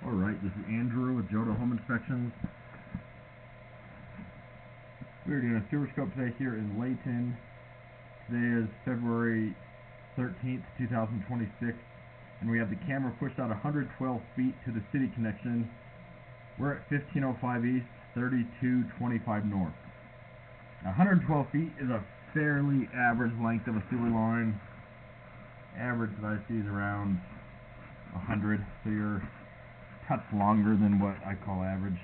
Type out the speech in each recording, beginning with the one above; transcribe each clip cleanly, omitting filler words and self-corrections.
Alright, this is Andrew with Jodo Home Inspections. We're doing a sewer scope today here in Layton. Today is February 13th, 2026, and we have the camera pushed out 112 feet to the city connection. We're at 1505 east, 3225 north. 112 feet is a fairly average length of a sewer line. Average that I see is around 100, so you're touch longer than what I call average.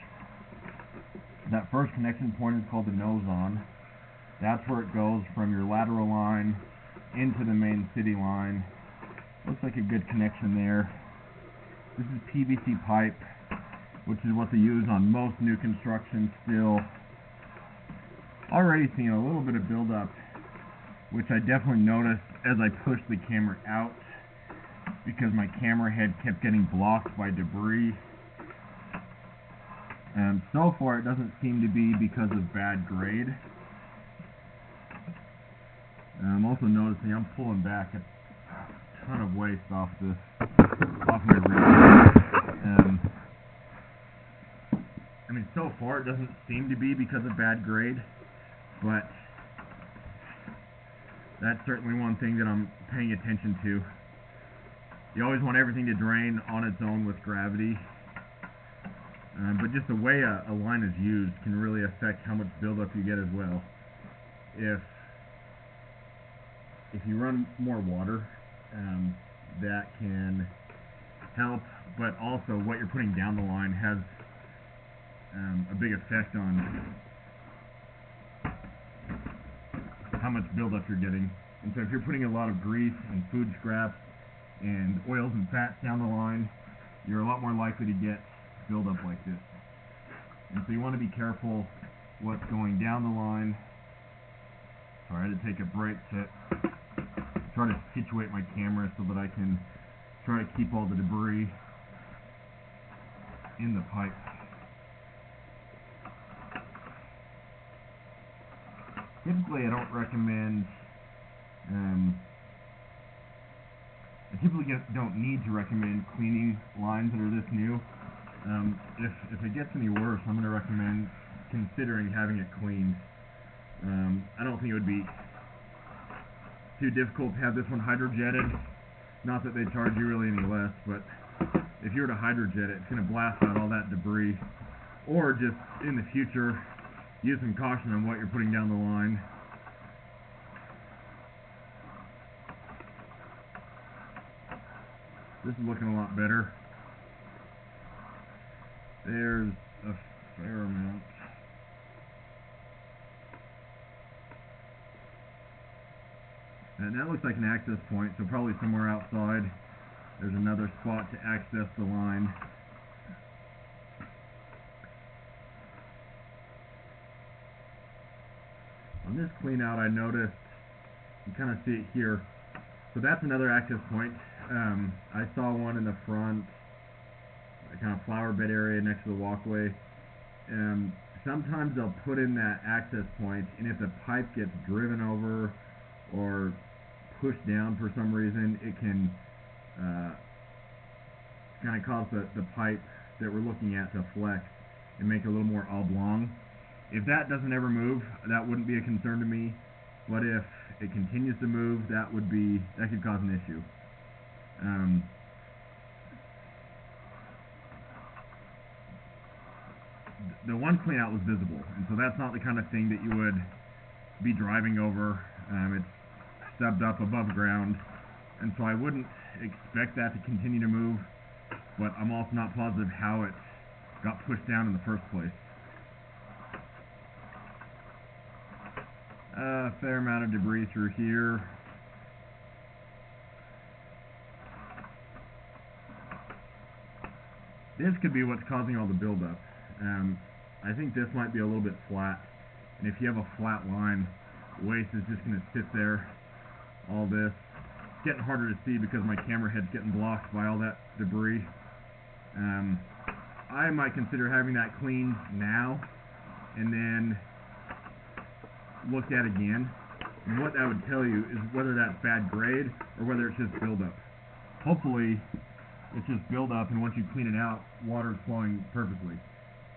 That first connection point is called the nose on. That's where it goes from your lateral line into the main city line. Looks like a good connection there. This is PVC pipe, which is what they use on most new construction still. Already seeing a little bit of buildup, which I definitely noticed as I pushed the camera out, because my camera head kept getting blocked by debris. And so far it doesn't seem to be because of bad grade. And I'm also noticing I'm pulling back a ton of waste off my rig. I mean, so far it doesn't seem to be because of bad grade, but that's certainly one thing that I'm paying attention to. You always want everything to drain on its own with gravity, but just the way a line is used can really affect how much buildup you get as well. If you run more water, that can help, but also what you're putting down the line has a big effect on how much buildup you're getting. And so if you're putting a lot of grease and food scraps and oils and fats down the line, you're a lot more likely to get buildup like this. And so you want to be careful what's going down the line. So I had to take a break to try to situate my camera so that I can try to keep all the debris in the pipe. Typically I don't recommend I typically don't need to recommend cleaning lines that are this new. If it gets any worse, I'm going to recommend considering having it cleaned. I don't think it would be too difficult to have this one hydrojetted. Not that they charge you really any less, but if you were to hydrojet it, it's going to blast out all that debris. Or just in the future, use some caution on what you're putting down the line. This is looking a lot better. There's a fair amount. And that looks like an access point, so probably somewhere outside there's another spot to access the line. On this clean out I noticed, you kind of see it here, so that's another access point. I saw one in the front, a kind of flower bed area next to the walkway. Sometimes they'll put in that access point, and if the pipe gets driven over or pushed down for some reason, it can kind of cause the pipe that we're looking at to flex and make it a little more oblong. If that doesn't ever move, that wouldn't be a concern to me, but if it continues to move, that could cause an issue. The one clean out was visible, and so that's not the kind of thing that you would be driving over. It's stubbed up above ground, and so I wouldn't expect that to continue to move, but I'm also not positive how it got pushed down in the first place. A fair amount of debris through here. This could be what's causing all the buildup. I think this might be a little bit flat, and if you have a flat line, waste is just going to sit there. All this. It's getting harder to see because my camera head's getting blocked by all that debris. I might consider having that cleaned now and then looked at again. And what that would tell you is whether that's bad grade or whether it's just buildup. Hopefully it's just buildup, and once you clean it out, water is flowing perfectly.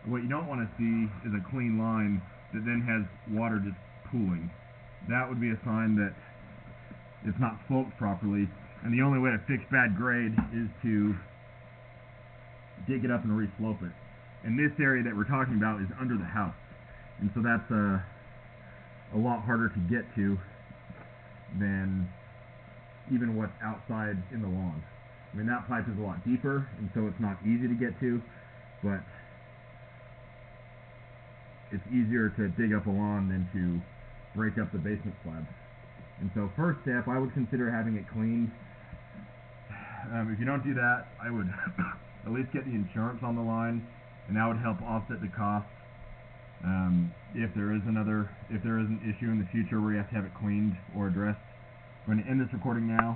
What you don't want to see is a clean line that then has water just pooling. That would be a sign that it's not sloped properly, and the only way to fix bad grade is to dig it up and re-slope it. And this area that we're talking about is under the house, and so that's a lot harder to get to than even what's outside in the lawn. I mean, that pipe is a lot deeper, and so it's not easy to get to, but it's easier to dig up a lawn than to break up the basement slab. And so first step, I would consider having it cleaned. If you don't do that, I would at least get the insurance on the line, and that would help offset the cost. If there is an issue in the future where you have to have it cleaned or addressed. I'm going to end this recording now.